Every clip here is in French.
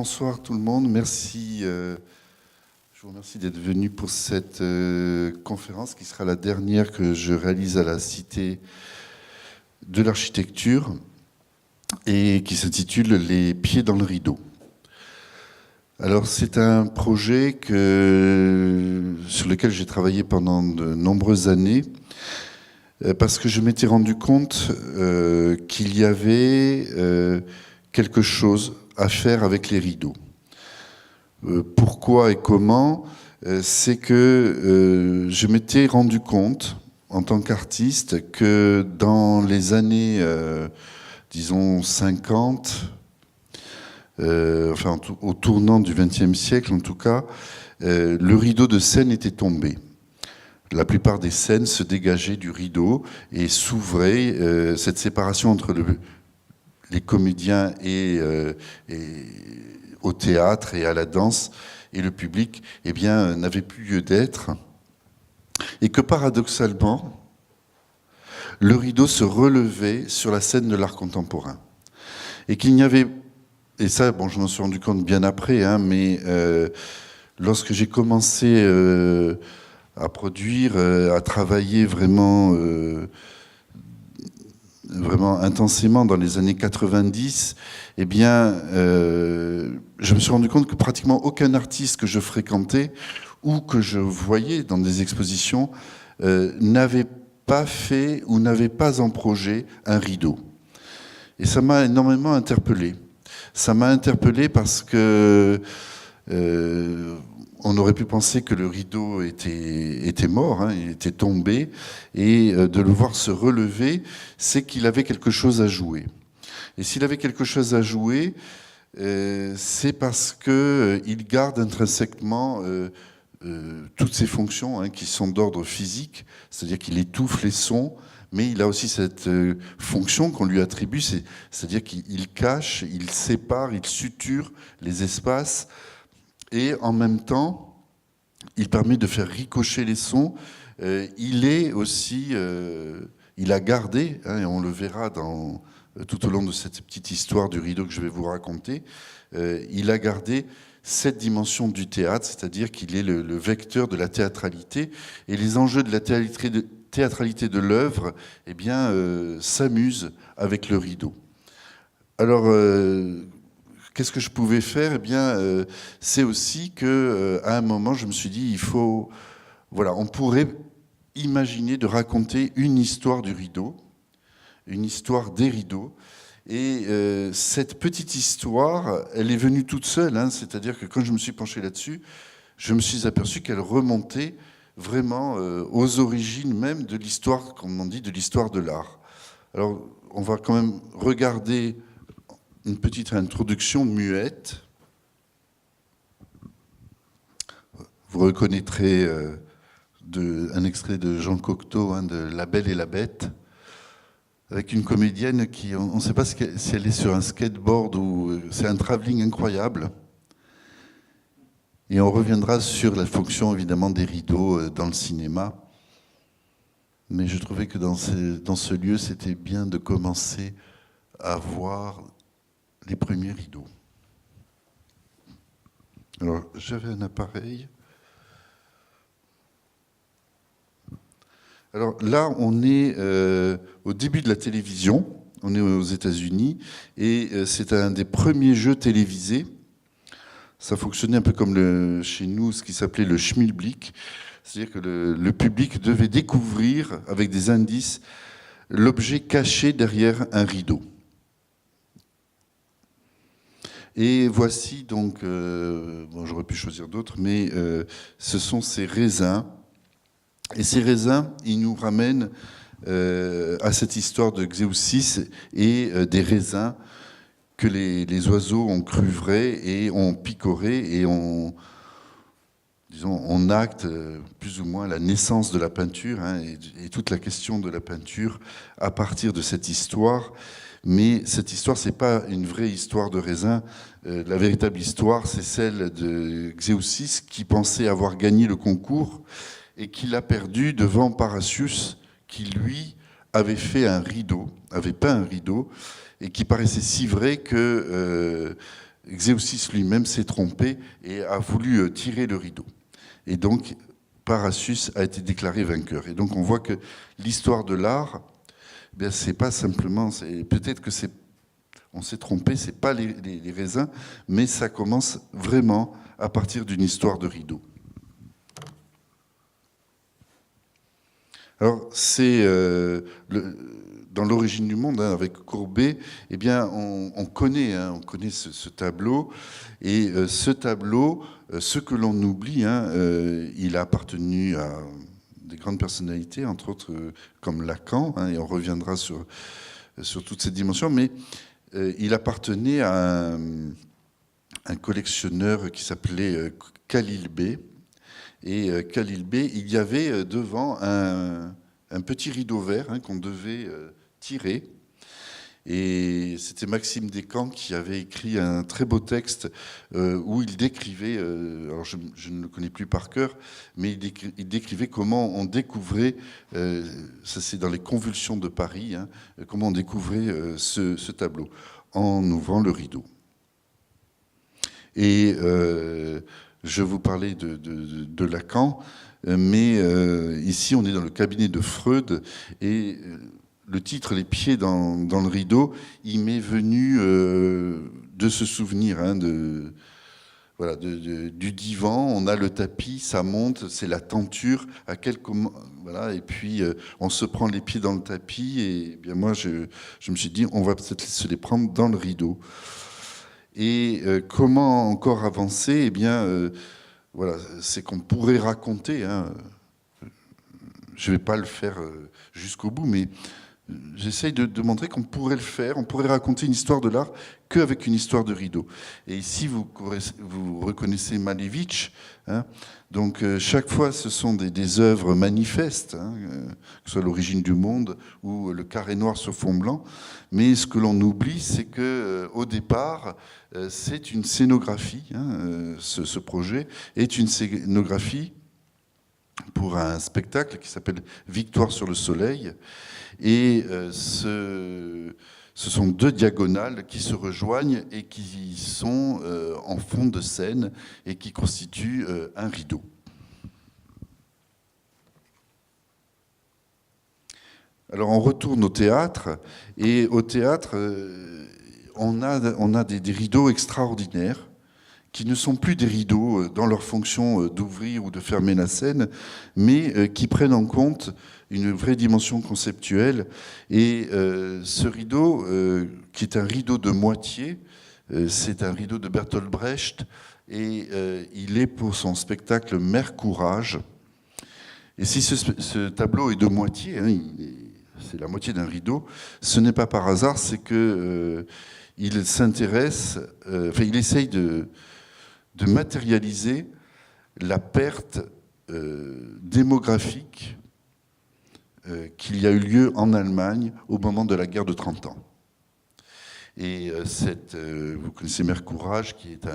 Bonsoir tout le monde, merci. Je vous remercie d'être venu pour cette conférence qui sera la dernière que je réalise à la Cité de l'Architecture et qui s'intitule Les pieds dans le rideau. Alors c'est un projet sur lequel j'ai travaillé pendant de nombreuses années parce que je m'étais rendu compte qu'il y avait quelque chose à faire avec les rideaux. Pourquoi et comment? C'est que je m'étais rendu compte, en tant qu'artiste, que dans les années, disons, 50, au tournant du XXe siècle en tout cas, le rideau de scène était tombé. La plupart des scènes se dégageaient du rideau et s'ouvraient. Cette séparation entre les comédiens et au théâtre et à la danse et le public, eh bien, n'avait plus lieu d'être. Et que paradoxalement, le rideau se relevait sur la scène de l'art contemporain. Et qu'il n'y avait... Et ça, bon, je m'en suis rendu compte bien après, mais lorsque j'ai commencé à produire, à travailler vraiment intensément dans les années 90, eh bien, je me suis rendu compte que pratiquement aucun artiste que je fréquentais ou que je voyais dans des expositions n'avait pas fait ou n'avait pas en projet un rideau. Et ça m'a énormément interpellé. Ça m'a interpellé parce que on aurait pu penser que le rideau était mort, il était tombé, et de le voir se relever, c'est qu'il avait quelque chose à jouer. Et s'il avait quelque chose à jouer, c'est parce qu'il garde intrinsèquement toutes ses fonctions qui sont d'ordre physique, c'est-à-dire qu'il étouffe les sons, mais il a aussi cette fonction qu'on lui attribue, c'est-à-dire qu'il cache, il sépare, il suture les espaces, et en même temps, il permet de faire ricocher les sons. Il est aussi, il a gardé, et on le verra tout au long de cette petite histoire du rideau que je vais vous raconter, il a gardé cette dimension du théâtre, c'est-à-dire qu'il est le vecteur de la théâtralité, et les enjeux de la théâtralité de l'œuvre, eh bien, s'amusent avec le rideau. Alors, qu'est-ce que je pouvais faire? Eh bien, c'est aussi qu'à un moment, je me suis dit, on pourrait imaginer de raconter une histoire du rideau, une histoire des rideaux. Et cette petite histoire, elle est venue toute seule, c'est-à-dire que quand je me suis penché là-dessus, je me suis aperçu qu'elle remontait vraiment aux origines même de l'histoire, comme on dit, de l'histoire de l'art. Alors, on va quand même regarder une petite introduction muette. Vous reconnaîtrez un extrait de Jean Cocteau, de La Belle et la Bête, avec une comédienne qui, on ne sait pas si elle est sur un skateboard ou c'est un travelling incroyable. Et on reviendra sur la fonction évidemment des rideaux dans le cinéma. Mais je trouvais que dans ce lieu, c'était bien de commencer à voir les premiers rideaux. Alors, j'avais un appareil. Alors là, on est au début de la télévision, on est aux États-Unis, et c'est un des premiers jeux télévisés. Ça fonctionnait un peu comme chez nous, ce qui s'appelait le schmilblick, c'est-à-dire que le public devait découvrir, avec des indices, l'objet caché derrière un rideau. Et voici donc, j'aurais pu choisir d'autres, mais ce sont ces raisins. Et ces raisins, ils nous ramènent à cette histoire de Xéosis et des raisins que les oiseaux ont cru vrais et ont picoré et on acte plus ou moins la naissance de la peinture et toute la question de la peinture à partir de cette histoire. Mais cette histoire, c'est pas une vraie histoire de raisin. La véritable histoire, c'est celle de Xéosis qui pensait avoir gagné le concours et qui l'a perdu devant Parrhasius, qui lui avait fait un rideau, avait peint un rideau, et qui paraissait si vrai que Xéosis lui-même s'est trompé et a voulu tirer le rideau. Et donc, Parasus a été déclaré vainqueur. Et donc, on voit que l'histoire de l'art, ben, c'est pas simplement... Peut-être que on s'est trompé, c'est pas les raisins, mais ça commence vraiment à partir d'une histoire de rideau. Alors, c'est dans l'origine du monde, hein, avec Courbet, eh bien, on connaît ce tableau. Et ce tableau, ce que l'on oublie, hein, il a appartenu à des grandes personnalités, entre autres comme Lacan, hein, et on reviendra sur toutes ces dimensions, mais il appartenait à un collectionneur qui s'appelait Khalil Bey. Et Khalil Bey, il y avait devant un petit rideau vert, hein, qu'on devait tirer. Et c'était Maxime Descamps qui avait écrit un très beau texte où il décrivait, alors je ne le connais plus par cœur, mais il décrivait comment on découvrait, ça c'est dans les Convulsions de Paris, hein, comment on découvrait ce tableau en ouvrant le rideau. Et je vous parlais de Lacan, mais ici on est dans le cabinet de Freud et le titre « Les pieds dans le rideau », il m'est venu de se souvenir, hein, voilà, du divan. On a le tapis, ça monte, c'est la tenture. Voilà, et puis on se prend les pieds dans le tapis. Et bien moi, je me suis dit, on va peut-être se les prendre dans le rideau. Et comment encore avancer? Eh bien, voilà, c'est qu'on pourrait raconter. Hein, je ne vais pas le faire jusqu'au bout, mais j'essaye de montrer qu'on pourrait le faire. On pourrait raconter une histoire de l'art qu'avec une histoire de rideau. Et ici, vous reconnaissez Malevich. Hein, donc, chaque fois, ce sont des œuvres manifestes, hein, que ce soit l'origine du monde ou le carré noir sur fond blanc. Mais ce que l'on oublie, c'est que au départ, c'est une scénographie. Hein, ce projet est une scénographie pour un spectacle qui s'appelle Victoire sur le soleil. Et ce sont deux diagonales qui se rejoignent et qui sont en fond de scène et qui constituent un rideau. Alors on retourne au théâtre, et au théâtre, on a des rideaux extraordinaires qui ne sont plus des rideaux dans leur fonction d'ouvrir ou de fermer la scène, mais qui prennent en compte une vraie dimension conceptuelle. Et ce rideau, qui est un rideau de moitié, c'est un rideau de Bertolt Brecht, et il est pour son spectacle Mère Courage. Et si ce tableau est de moitié, hein, c'est la moitié d'un rideau, ce n'est pas par hasard, c'est que il s'intéresse, il essaye de matérialiser la perte démographique qu'il y a eu lieu en Allemagne au moment de la guerre de 30 ans. Et vous connaissez Mère Courage, qui est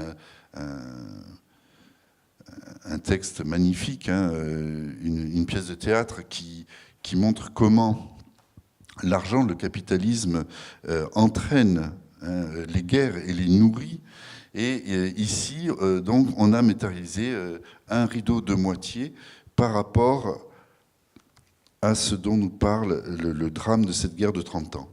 un texte magnifique, hein, une pièce de théâtre qui montre comment l'argent, le capitalisme entraîne, hein, les guerres et les nourrit. Et ici, donc, on a matérialisé un rideau de moitié par rapport à ce dont nous parle le drame de cette guerre de 30 ans.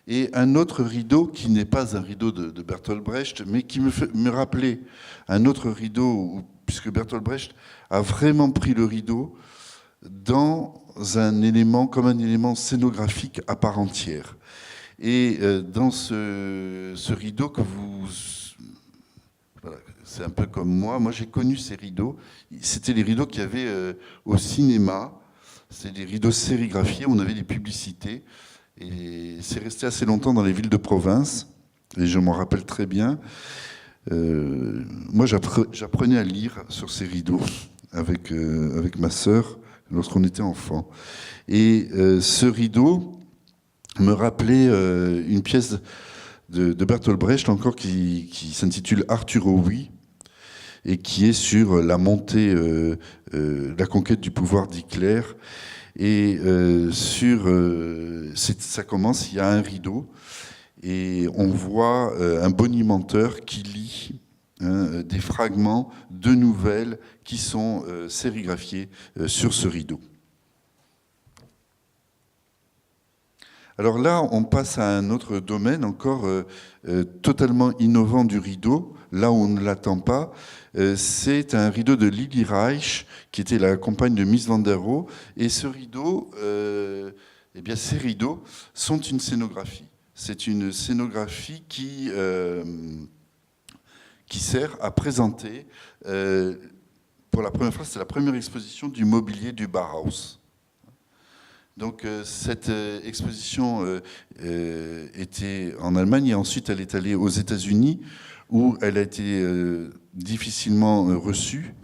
Et un autre rideau qui n'est pas un rideau de Bertolt Brecht, mais qui me rappelait un autre rideau, puisque Bertolt Brecht a vraiment pris le rideau dans un élément, comme un élément scénographique à part entière. Et dans ce rideau que vous... Voilà, c'est un peu comme moi j'ai connu ces rideaux. C'était les rideaux qu'il y avait au cinéma. C'était des rideaux sérigraphiés, on avait des publicités. Et c'est resté assez longtemps dans les villes de province. Et je m'en rappelle très bien. Moi, j'apprenais à lire sur ces rideaux avec ma sœur lorsqu'on était enfant. Et ce rideau me rappelait une pièce de Bertolt Brecht encore qui s'intitule Arthur Howie et qui est sur la montée, la conquête du pouvoir d'Hitler. Et ça commence, il y a un rideau Et on voit un bonimenteur qui lit des fragments de nouvelles qui sont sérigraphiés sur ce rideau. Alors là, on passe à un autre domaine encore totalement innovant du rideau, là où on ne l'attend pas. C'est un rideau de Lili Reich, qui était la compagne de Mies van der Rohe. Et ce rideau, eh bien, ces rideaux sont une scénographie. C'est une scénographie qui sert à présenter, pour la première fois, c'est la première exposition du mobilier du Bauhaus. Donc cette exposition était en Allemagne et ensuite elle est allée aux États-Unis où elle a été difficilement reçue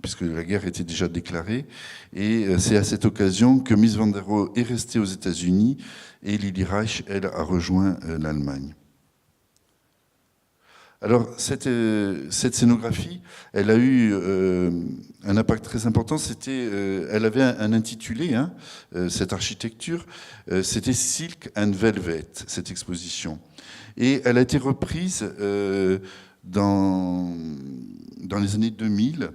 puisque la guerre était déjà déclarée. Et c'est à cette occasion que Mies van der Rohe est restée aux États-Unis et Lili Reich, elle, a rejoint l'Allemagne. Alors, cette scénographie, elle a eu un impact très important. Elle avait un intitulé, cette architecture, c'était Silk and Velvet, cette exposition. Et elle a été reprise dans les années 2000,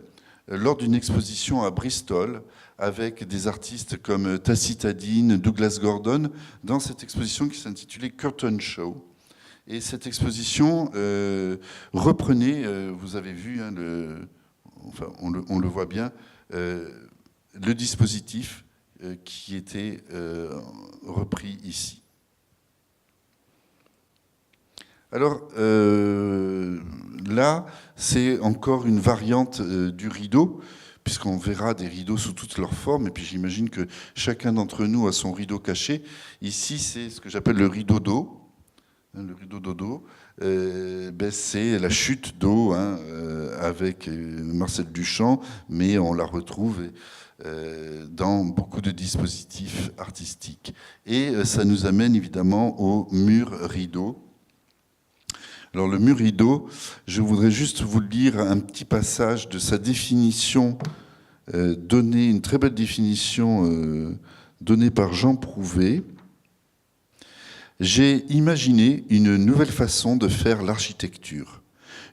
lors d'une exposition à Bristol, avec des artistes comme Tacita Dean, Douglas Gordon, dans cette exposition qui s'intitulait Curtain Show. Et cette exposition reprenait, vous avez vu, on le voit bien, le dispositif qui était repris ici. Alors là, c'est encore une variante du rideau, puisqu'on verra des rideaux sous toutes leurs formes, et puis j'imagine que chacun d'entre nous a son rideau caché. Ici, c'est ce que j'appelle le rideau d'eau. Le rideau d'eau, c'est la chute d'eau avec Marcel Duchamp, mais on la retrouve dans beaucoup de dispositifs artistiques. Et ça nous amène évidemment au mur rideau. Alors le mur rideau, je voudrais juste vous lire un petit passage de sa définition, une très belle définition donnée par Jean Prouvé. J'ai imaginé une nouvelle façon de faire l'architecture,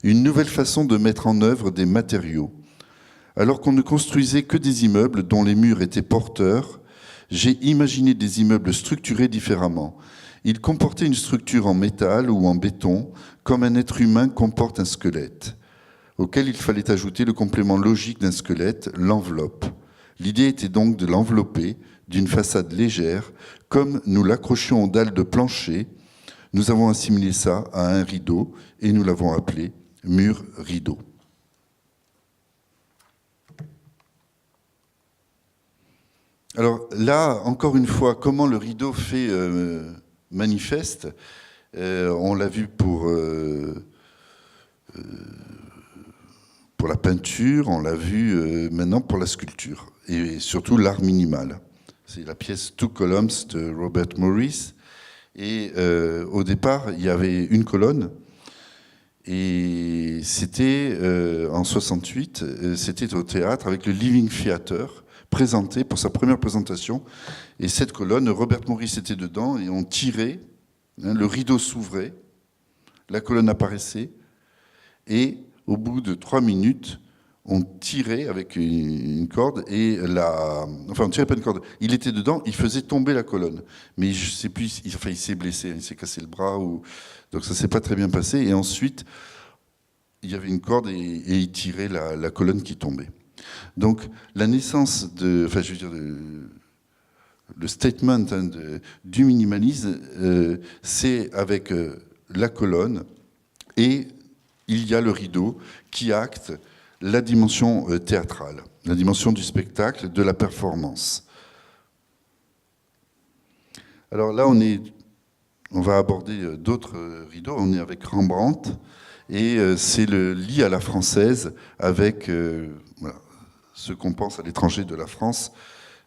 une nouvelle façon de mettre en œuvre des matériaux. Alors qu'on ne construisait que des immeubles dont les murs étaient porteurs, j'ai imaginé des immeubles structurés différemment. Ils comportaient une structure en métal ou en béton, comme un être humain comporte un squelette, auquel il fallait ajouter le complément logique d'un squelette, l'enveloppe. L'idée était donc de l'envelopper d'une façade légère, comme nous l'accrochions aux dalles de plancher. Nous avons assimilé ça à un rideau et nous l'avons appelé mur rideau. Alors là, encore une fois, comment le rideau fait manifeste, on l'a vu pour la peinture, on l'a vu maintenant pour la sculpture, et surtout l'art minimal. C'est la pièce Two Columns de Robert Morris. Et au départ, il y avait une colonne. Et c'était en 68, c'était au théâtre avec le Living Theatre, présenté pour sa première présentation. Et cette colonne, Robert Morris était dedans et on tirait, le rideau s'ouvrait, la colonne apparaissait. Et au bout de 3 minutes, on tirait avec une corde et enfin on tirait pas une corde. Il était dedans, il faisait tomber la colonne. Mais je sais plus, il s'est blessé, il s'est cassé le bras donc ça s'est pas très bien passé. Et ensuite, il y avait une corde et il tirait la colonne qui tombait. Donc la naissance le statement du minimalisme, c'est avec la colonne et il y a le rideau qui acte la dimension théâtrale, la dimension du spectacle, de la performance. Alors là, on va aborder d'autres rideaux. On est avec Rembrandt, et c'est le lit à la française avec ce qu'on pense à l'étranger de la France,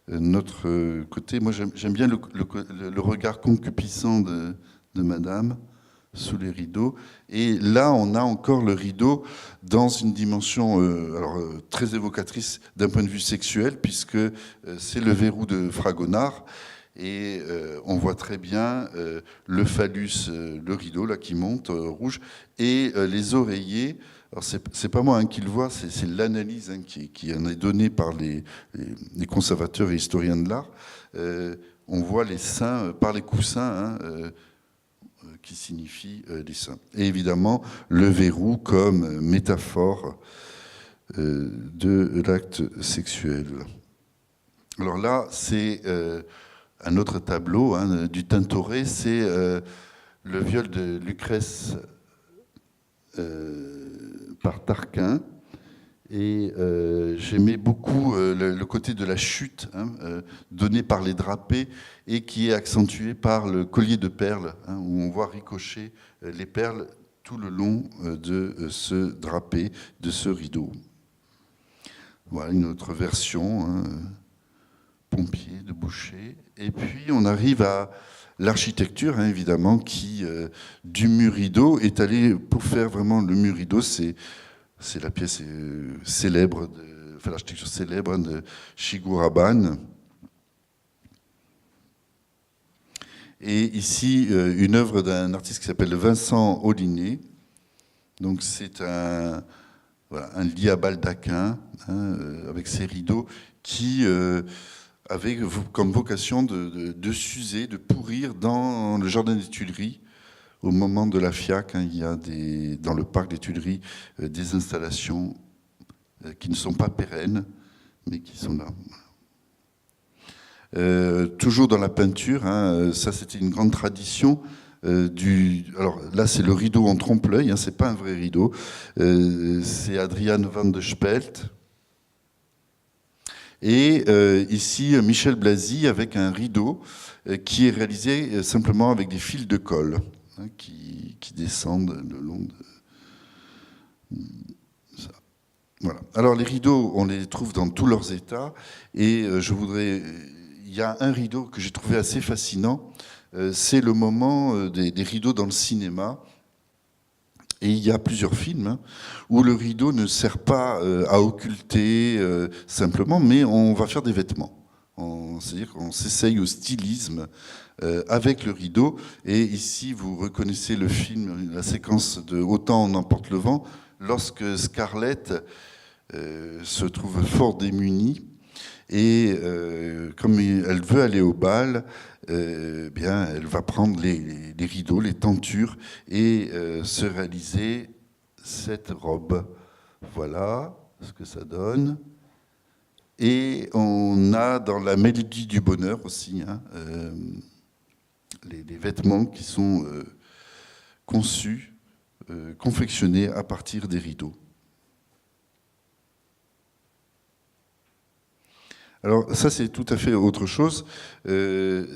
notre côté. Moi, j'aime bien le regard concupiscent de Madame sous les rideaux. Et là, on a encore le rideau dans une dimension très évocatrice d'un point de vue sexuel, puisque c'est le verrou de Fragonard. Et on voit très bien le phallus, le rideau là qui monte rouge, et les oreillers. Alors c'est pas moi qui le vois, c'est l'analyse qui en est donnée par les conservateurs et historiens de l'art. On voit les seins par les coussins, qui signifient les seins. Et évidemment, le verrou comme métaphore de l'acte sexuel. Alors là, c'est un autre tableau du Tintoret, c'est le viol de Lucrèce par Tarquin. Et j'aimais beaucoup le côté de la chute donnée par les drapés et qui est accentué par le collier de perles, où on voit ricocher les perles tout le long de ce drapé, de ce rideau. Voilà une autre version, pompier, de boucher. Et puis on arrive à l'architecture, évidemment, qui, du mur-rideau, est allée pour faire vraiment le mur-rideau. C'est la pièce célèbre, l'architecture célèbre de Shiguraban. Et ici, une œuvre d'un artiste qui s'appelle Vincent Aulinet. Donc c'est un lit à baldaquin avec ses rideaux qui avait comme vocation de s'user, de pourrir dans le jardin des Tuileries. Au moment de la FIAC, il y a dans le parc des Tuileries des installations qui ne sont pas pérennes, mais qui sont là. Toujours dans la peinture, ça c'était une grande tradition. Alors là, c'est le rideau en trompe-l'œil, c'est pas un vrai rideau. C'est Adriaan van de Spelt. Et ici, Michel Blasi avec un rideau qui est réalisé simplement avec des fils de colle qui descendent le long de ça. Voilà. Alors les rideaux, on les trouve dans tous leurs états. Et il y a un rideau que j'ai trouvé assez fascinant. C'est le moment des rideaux dans le cinéma. Et il y a plusieurs films où le rideau ne sert pas à occulter simplement, mais on va faire des vêtements. C'est-à-dire qu'on s'essaye au stylisme avec le rideau. Et ici, vous reconnaissez le film, la séquence de Autant on emporte le vent, lorsque Scarlett se trouve fort démunie. Et comme elle veut aller au bal, bien, elle va prendre les rideaux, les tentures et se réaliser cette robe. Voilà ce que ça donne. Et on a dans la mélodie du bonheur aussi les vêtements qui sont conçus, confectionnés à partir des rideaux. Alors ça, c'est tout à fait autre chose. C'est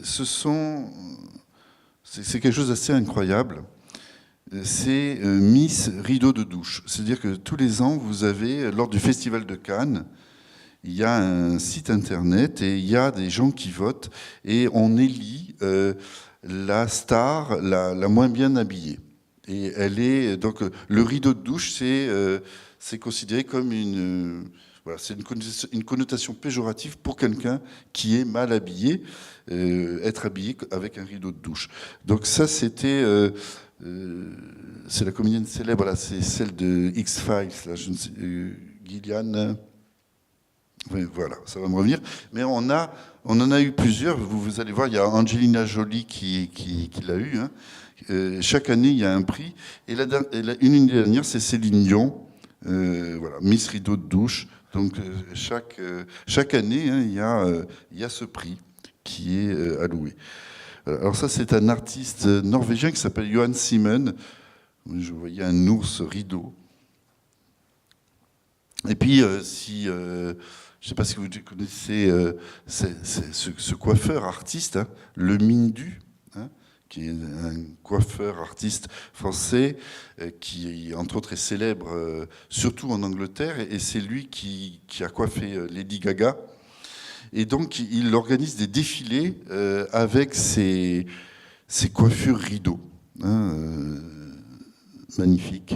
quelque chose d'assez incroyable. C'est Miss Rideau de douche. C'est-à-dire que tous les ans, vous avez, lors du Festival de Cannes, il y a un site internet et il y a des gens qui votent et on élit la star la moins bien habillée. Et elle est donc le rideau de douche, c'est considéré comme voilà, c'est une connotation péjorative pour quelqu'un qui est mal habillé, être habillé avec un rideau de douche. Donc ça, c'est la comédienne célèbre, là, c'est celle de X-Files, là, je ne sais, Gillian. Oui, voilà, ça va me revenir. Mais on en a eu plusieurs. Vous allez voir, il y a Angelina Jolie qui l'a eu. Chaque année, il y a un prix. Et une dernière, c'est Céline Dion, voilà, Miss Rideau de douche. Donc chaque année, il y a ce prix qui est alloué. Alors ça, c'est un artiste norvégien qui s'appelle Johan Simen. Je voyais un ours rideau. Et puis, je ne sais pas si vous connaissez ce coiffeur artiste, le Mindu, qui est un coiffeur artiste français qui, entre autres, est célèbre surtout en Angleterre. Et c'est lui qui a coiffé Lady Gaga. Et donc, il organise des défilés avec ses coiffures rideaux. Magnifiques.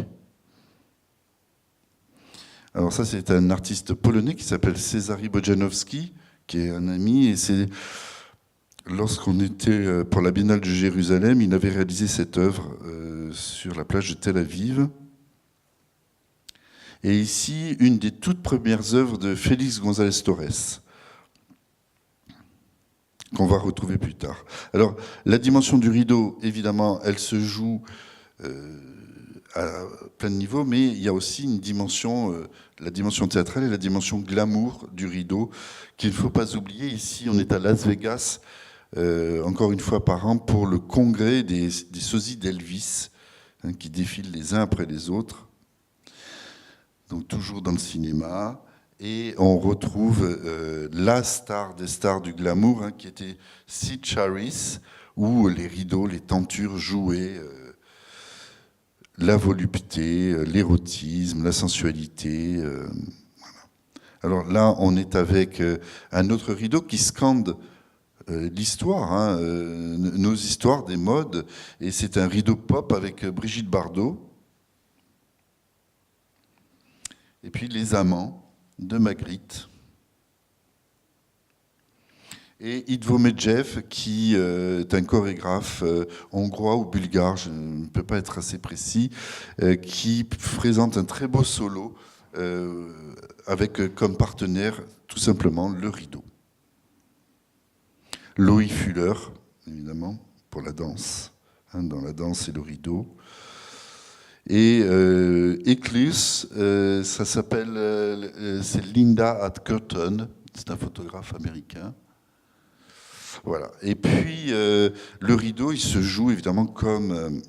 Alors ça, c'est un artiste polonais qui s'appelle Cezary Bojanowski, qui est un ami. Et lorsqu'on était pour la Biennale de Jérusalem, il avait réalisé cette œuvre sur la plage de Tel Aviv. Et ici, une des toutes premières œuvres de Félix González Torres, qu'on va retrouver plus tard. Alors, la dimension du rideau, évidemment, elle se joue à plein de niveaux, mais il y a aussi une dimension, la dimension théâtrale et la dimension glamour du rideau, qu'il ne faut pas oublier. Ici, on est à Las Vegas, encore une fois par an, pour le congrès des sosies d'Elvis, hein, qui défilent les uns après les autres. Donc toujours dans le cinéma, et on retrouve la star des stars du glamour, hein, qui était Sid Charisse, où les rideaux, les tentures jouaient la volupté, l'érotisme, la sensualité. Voilà. Alors là, on est avec un autre rideau qui scande l'histoire, hein, nos histoires des modes, et c'est un rideau pop avec Brigitte Bardot. Et puis Les Amants de Magritte. Et Ivo Medjev, qui est un chorégraphe hongrois ou bulgare, je ne peux pas être assez précis, qui présente un très beau solo avec comme partenaire tout simplement le rideau. Loïc Fuller, évidemment, pour la danse, hein, dans la danse et le rideau. Et Ecclus, ça s'appelle, c'est Linda at Curtain, c'est un photographe américain. Voilà. Et puis le rideau, il se joue évidemment comme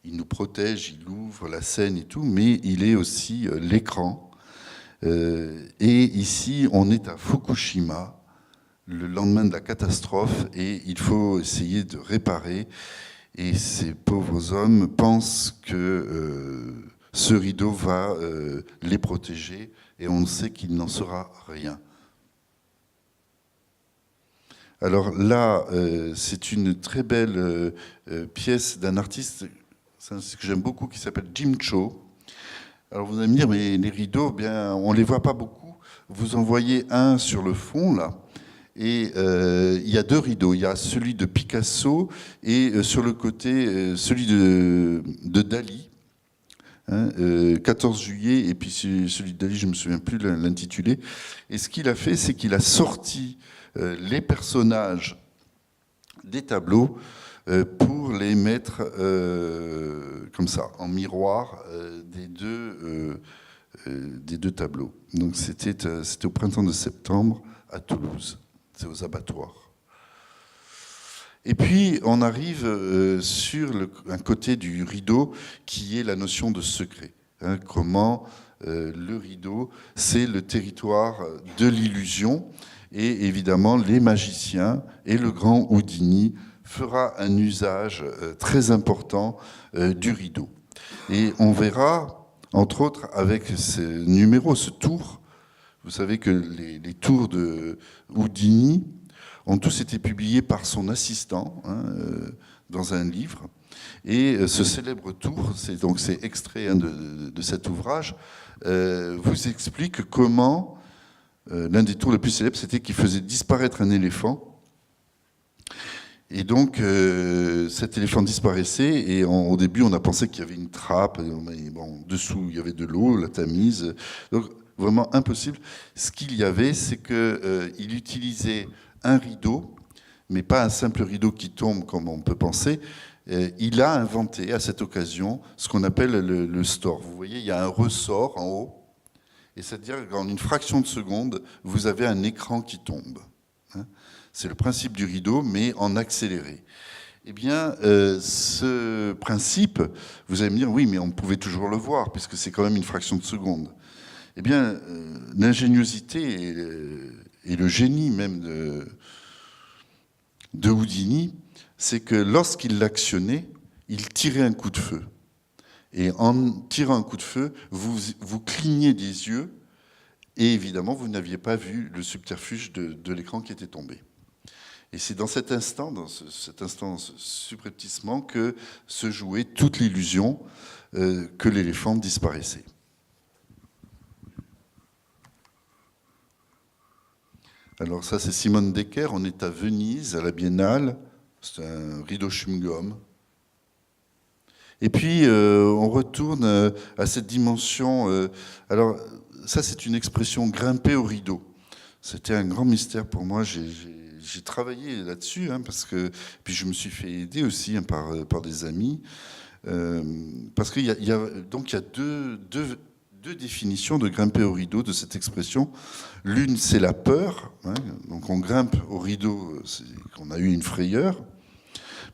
il nous protège, il ouvre la scène et tout, mais il est aussi l'écran. Et ici, on est à Fukushima, le lendemain de la catastrophe, et il faut essayer de réparer. Et ces pauvres hommes pensent que ce rideau va les protéger, et on sait qu'il n'en sera rien. Alors là, c'est une très belle pièce d'un artiste que j'aime beaucoup, qui s'appelle Jim Cho. Alors vous allez me dire, mais les rideaux, bien, on ne les voit pas beaucoup. Vous en voyez un sur le fond, là. Et il y a deux rideaux. Il y a celui de Picasso et sur le côté, celui de Dali. Hein, 14 juillet, et puis celui de Dali, je ne me souviens plus l'intitulé. Et ce qu'il a fait, c'est qu'il a sorti les personnages des tableaux pour les mettre comme ça, en miroir des deux tableaux. Donc c'était au printemps de septembre à Toulouse. C'est aux abattoirs. Et puis, on arrive sur un côté du rideau qui est la notion de secret. Hein, comment le rideau, c'est le territoire de l'illusion. Et évidemment, les magiciens et le grand Houdini fera un usage très important du rideau. Et on verra, entre autres, avec ce numéro, ce tour. Vous savez que les tours de Houdini ont tous été publiés par son assistant, hein, dans un livre. Et ce célèbre tour, c'est extrait, hein, de cet ouvrage, vous explique comment l'un des tours les plus célèbres, c'était qu'il faisait disparaître un éléphant. Et donc, cet éléphant disparaissait, et au début, on a pensé qu'il y avait une trappe, mais bon, dessous, il y avait de l'eau, la Tamise. Donc, vraiment impossible. Ce qu'il y avait, c'est qu'il utilisait un rideau, mais pas un simple rideau qui tombe comme on peut penser. Il a inventé à cette occasion ce qu'on appelle le store. Vous voyez, il y a un ressort en haut, et c'est-à-dire qu'en une fraction de seconde, vous avez un écran qui tombe. C'est le principe du rideau, mais en accéléré. Eh bien, ce principe, vous allez me dire, oui, mais on pouvait toujours le voir, puisque c'est quand même une fraction de seconde. Eh bien, l'ingéniosité et le génie même de Houdini, c'est que lorsqu'il l'actionnait, il tirait un coup de feu. Et en tirant un coup de feu, vous cligniez des yeux, et évidemment, vous n'aviez pas vu le subterfuge de l'écran qui était tombé. Et c'est dans cet instant subrepticement, que se jouait toute l'illusion que l'éléphant disparaissait. Alors ça, c'est Simone Decker. On est à Venise, à la Biennale. C'est un rideau chewing-gum. Et puis, on retourne à cette dimension. Alors, ça, c'est une expression grimper au rideau. C'était un grand mystère pour moi. J'ai travaillé là-dessus, hein, parce que puis je me suis fait aider aussi, hein, par des amis, parce qu'il y a deux définitions de grimper au rideau de cette expression. L'une, c'est la peur, hein, donc on grimpe au rideau, c'est qu'on a eu une frayeur,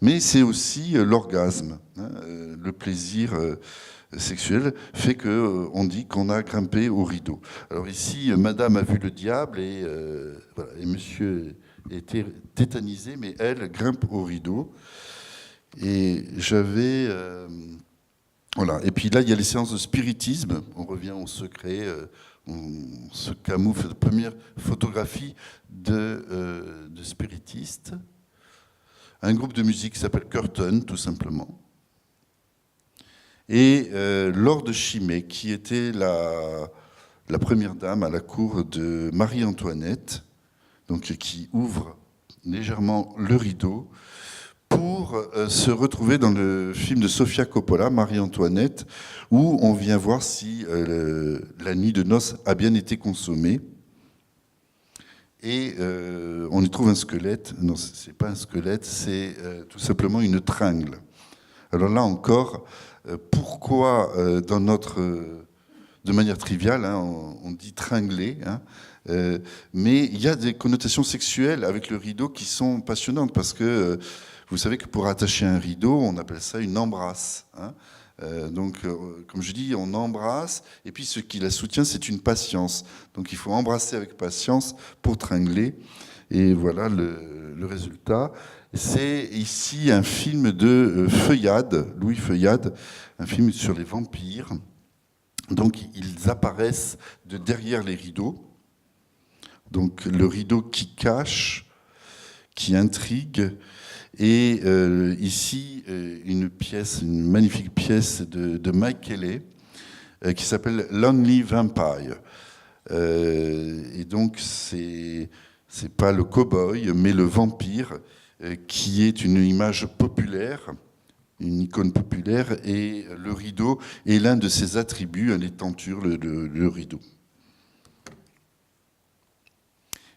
mais c'est aussi l'orgasme, hein, le plaisir sexuel fait que on dit qu'on a grimpé au rideau. Alors ici, Madame a vu le diable voilà, et Monsieur était tétanisé, mais elle grimpe au rideau. Et j'avais voilà. Et puis là, il y a les séances de spiritisme. On revient au secret. On se camoufle. Première photographie de spiritistes. Un groupe de musique qui s'appelle Curtain, tout simplement. Et Laure de Chimay, qui était la première dame à la cour de Marie-Antoinette, donc qui ouvre légèrement le rideau pour se retrouver dans le film de Sofia Coppola, Marie-Antoinette, où on vient voir si la nuit de noces a bien été consommée. Et on y trouve un squelette. Non, c'est pas un squelette, c'est tout simplement une tringle. Alors là encore, pourquoi dans notre... de manière triviale, hein, on dit tringler, hein, mais il y a des connotations sexuelles avec le rideau qui sont passionnantes, parce que vous savez que pour attacher un rideau, on appelle ça une embrasse. Hein. Donc, comme je dis, on embrasse, et puis ce qui la soutient, c'est une patience. Donc il faut embrasser avec patience pour tringler, et voilà le résultat. C'est ici un film de Feuillade, Louis Feuillade, un film sur les vampires. Donc ils apparaissent de derrière les rideaux. Donc le rideau qui cache, qui intrigue. Et ici, une magnifique pièce de Mike Kelley qui s'appelle Lonely Vampire. Et donc c'est pas le cow-boy, mais le vampire qui est une image populaire, une icône populaire, et le rideau est l'un de ses attributs, les tentures, le rideau.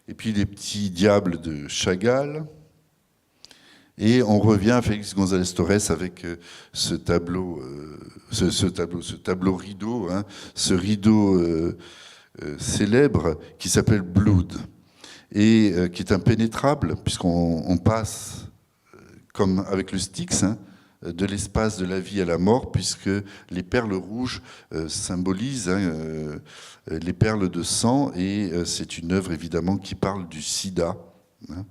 Et puis les petits diables de Chagall. Et on revient à Félix González Torres avec ce tableau rideau, hein, ce rideau célèbre qui s'appelle Blood, et qui est impénétrable, puisqu'on passe, comme avec le Styx, hein, de l'espace de la vie à la mort, puisque les perles rouges symbolisent les perles de sang, et c'est une œuvre évidemment qui parle du sida, hein,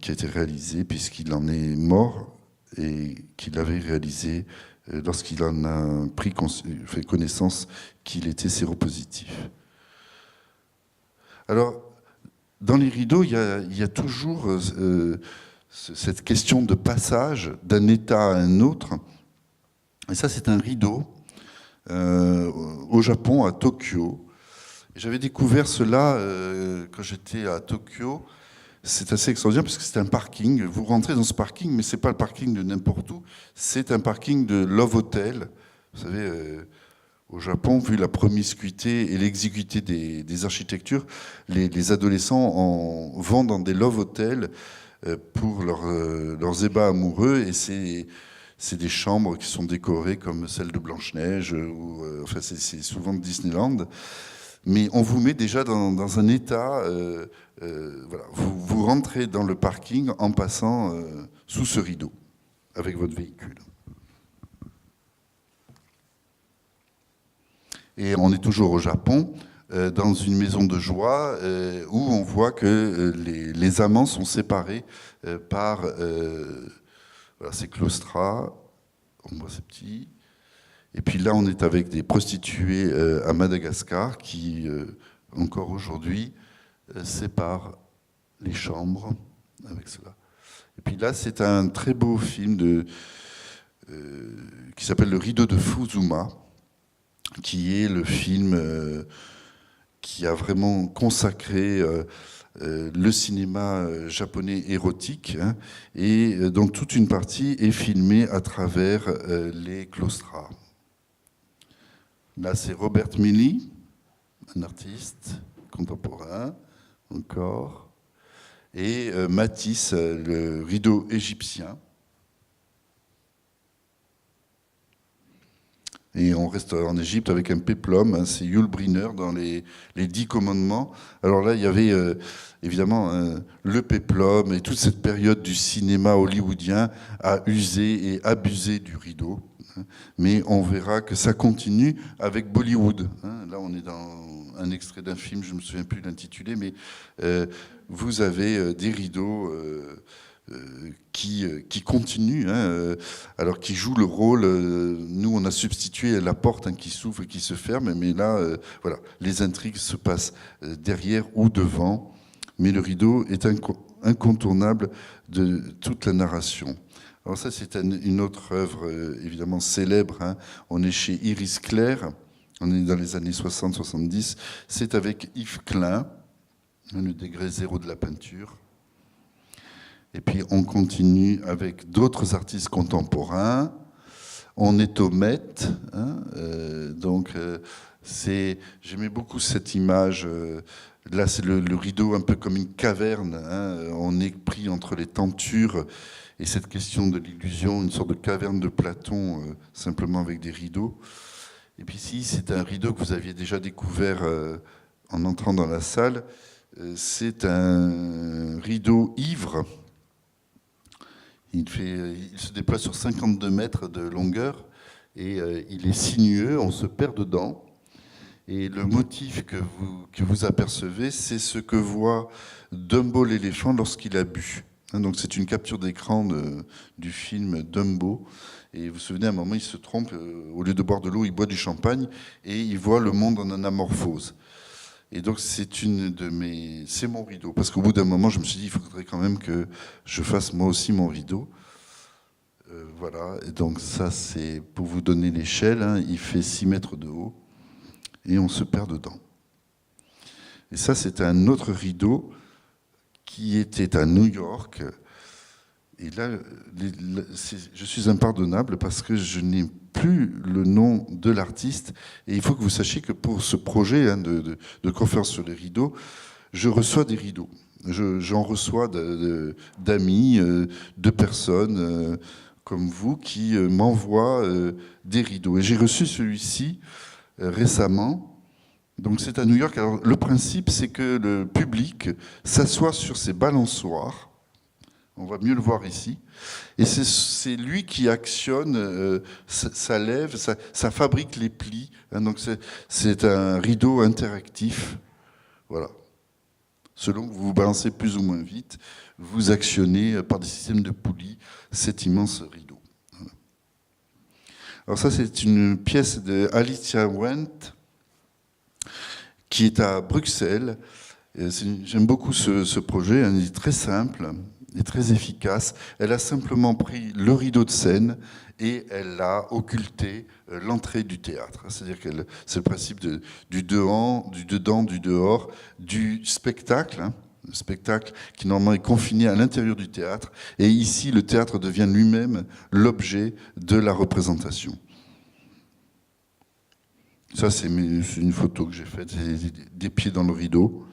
qui a été réalisée puisqu'il en est mort, et qu'il avait réalisé lorsqu'il en a fait connaissance qu'il était séropositif. Alors, dans les rideaux, il y a toujours cette question de passage d'un état à un autre. Et ça, c'est un rideau au Japon, à Tokyo. J'avais découvert cela quand j'étais à Tokyo. C'est assez extraordinaire parce que c'est un parking. Vous rentrez dans ce parking, mais ce n'est pas le parking de n'importe où. C'est un parking de Love Hotel. Vous savez, au Japon, vu la promiscuité et l'exiguïté des architectures, les adolescents vont dans des Love Hotels pour leurs ébats amoureux, et c'est des chambres qui sont décorées comme celle de Blanche-Neige, enfin c'est souvent de Disneyland. Mais on vous met déjà dans un état... voilà, vous rentrez dans le parking en passant sous ce rideau avec votre véhicule. Et on est toujours au Japon, dans une maison de joie où on voit que les amants sont séparés par voilà, ces claustras. On voit ces petits. Et puis là, on est avec des prostituées à Madagascar qui, encore aujourd'hui, séparent les chambres avec cela. Et puis là, c'est un très beau film qui s'appelle Le Rideau de Fuzuma, qui est le film qui a vraiment consacré le cinéma japonais érotique, hein, et dont toute une partie est filmée à travers les claustras. Là, c'est Robert Milly, un artiste contemporain, encore, et Matisse, le rideau égyptien. Et on reste en Égypte avec un péplum, hein, c'est Yul Brynner dans les 10 commandements. Alors là, il y avait évidemment le péplum et toute cette période du cinéma hollywoodien a usé et abusé du rideau. Hein, mais on verra que ça continue avec Bollywood. Hein. Là, on est dans un extrait d'un film, je ne me souviens plus l'intitulé, mais vous avez des rideaux qui continue, hein, alors qui joue le rôle. Nous, on a substitué la porte, hein, qui s'ouvre et qui se ferme, mais là, voilà, les intrigues se passent derrière ou devant, mais le rideau est incontournable de toute la narration. Alors ça, c'est une autre œuvre évidemment célèbre. Hein. On est chez Iris Clair, on est dans les années 60-70. C'est avec Yves Klein, le degré zéro de la peinture. Et puis on continue avec d'autres artistes contemporains. On est au Met, hein, j'aimais beaucoup cette image. Là, c'est le rideau un peu comme une caverne. Hein, on est pris entre les tentures et cette question de l'illusion, une sorte de caverne de Platon, simplement avec des rideaux. Et puis ici, c'est un rideau que vous aviez déjà découvert en entrant dans la salle. C'est un rideau ivre. Il se déplace sur 52 mètres de longueur et il est sinueux, on se perd dedans. Et le motif que vous apercevez, c'est ce que voit Dumbo l'éléphant lorsqu'il a bu. Donc c'est une capture d'écran du film Dumbo. Et vous vous souvenez, à un moment, il se trompe, au lieu de boire de l'eau, il boit du champagne et il voit le monde en anamorphose. Et donc c'est mon rideau, parce qu'au bout d'un moment je me suis dit il faudrait quand même que je fasse moi aussi mon rideau. Voilà, et donc ça c'est pour vous donner l'échelle, hein, il fait 6 mètres de haut et on se perd dedans. Et ça c'est un autre rideau qui était à New York. Et là, je suis impardonnable parce que je n'ai plus le nom de l'artiste. Et il faut que vous sachiez que pour ce projet, hein, de conférence sur les rideaux, je reçois des rideaux. J'en reçois d'amis, de personnes comme vous qui m'envoient des rideaux. Et j'ai reçu celui-ci récemment. Donc c'est à New York. Alors le principe, c'est que le public s'assoit sur ses balançoires. On va mieux le voir ici. Et c'est lui qui actionne sa lèvre, ça fabrique les plis. Hein, donc c'est un rideau interactif. Voilà. Selon que vous vous balancez plus ou moins vite, vous actionnez par des systèmes de poulies cet immense rideau. Voilà. Alors ça, c'est une pièce de Alicia Wendt qui est à Bruxelles. J'aime beaucoup ce projet. Il est très simple est très efficace. Elle a simplement pris le rideau de scène et elle a occulté l'entrée du théâtre. C'est-à-dire que c'est le principe du dedans, du dehors, du spectacle. Hein, le spectacle qui normalement est confiné à l'intérieur du théâtre. Et ici, le théâtre devient lui-même l'objet de la représentation. Ça, c'est une photo que j'ai faite, des pieds dans le rideau.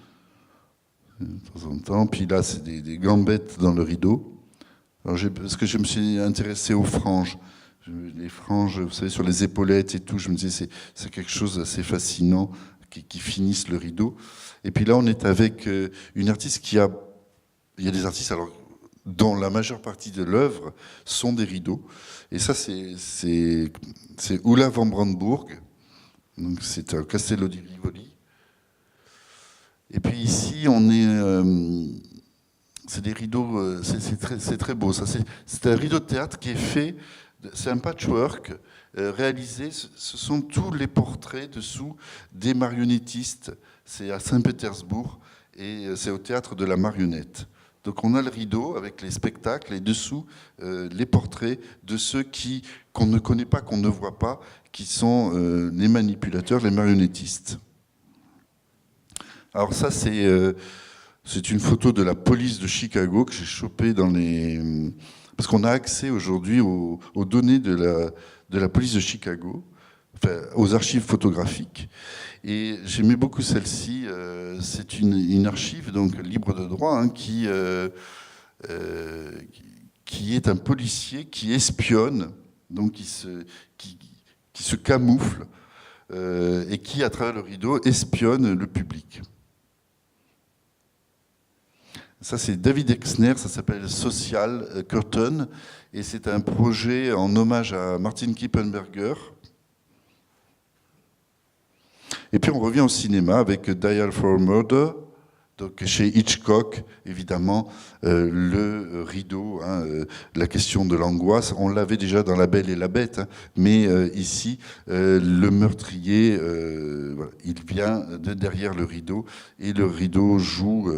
De temps en temps. Puis là, c'est des gambettes dans le rideau. Alors parce que je me suis intéressé aux franges. Les franges, vous savez, sur les épaulettes et tout, je me disais, c'est quelque chose d'assez fascinant qui finissent le rideau. Et puis là, on est avec une artiste il y a des artistes alors, dont la majeure partie de l'œuvre sont des rideaux. Et ça, c'est Ulla van Brandebourg. Donc c'est un Castello di Rivoli. Et puis ici, on est... c'est des rideaux... c'est très beau. C'est un rideau de théâtre qui est fait... C'est un patchwork réalisé. Ce sont tous les portraits dessous des marionnettistes. C'est à Saint-Pétersbourg et c'est au théâtre de la marionnette. Donc on a le rideau avec les spectacles et dessous les portraits de ceux qu'on ne connaît pas, qu'on ne voit pas, qui sont les manipulateurs, les marionnettistes. Alors ça, c'est C'est une photo de la police de Chicago que j'ai chopée dans les... Parce qu'on a accès aujourd'hui aux données de la police de Chicago, enfin, aux archives photographiques. Et j'aimais beaucoup celle-ci. C'est une archive donc libre de droit hein, qui est un policier qui espionne, donc qui se camoufle et qui, à travers le rideau, espionne le public. Ça, c'est David Exner, ça s'appelle Social Curtain, et c'est un projet en hommage à Martin Kippenberger. Et puis on revient au cinéma avec Dial for a Murder, donc chez Hitchcock, évidemment, le rideau, hein, la question de l'angoisse, on l'avait déjà dans La Belle et la Bête, hein, mais ici, le meurtrier, voilà, il vient de derrière le rideau, et le rideau joue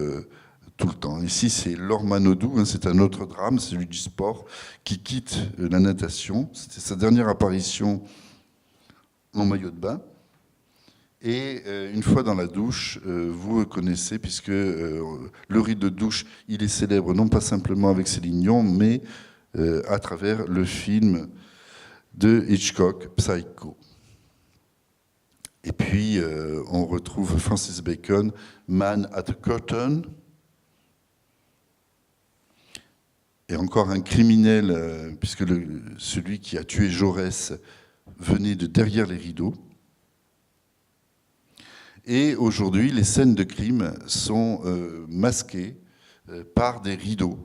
tout le temps. Ici, c'est Laure Manodou, hein, c'est un autre drame, celui du sport, qui quitte la natation. C'était sa dernière apparition en maillot de bain. Et une fois dans la douche, vous reconnaissez, puisque le rideau de douche, il est célèbre non pas simplement avec Céline Dion, mais à travers le film de Hitchcock, Psycho. Et puis, on retrouve Francis Bacon, Man at the Curtain. Et encore un criminel, puisque celui qui a tué Jaurès venait de derrière les rideaux. Et aujourd'hui, les scènes de crime sont masquées par des rideaux.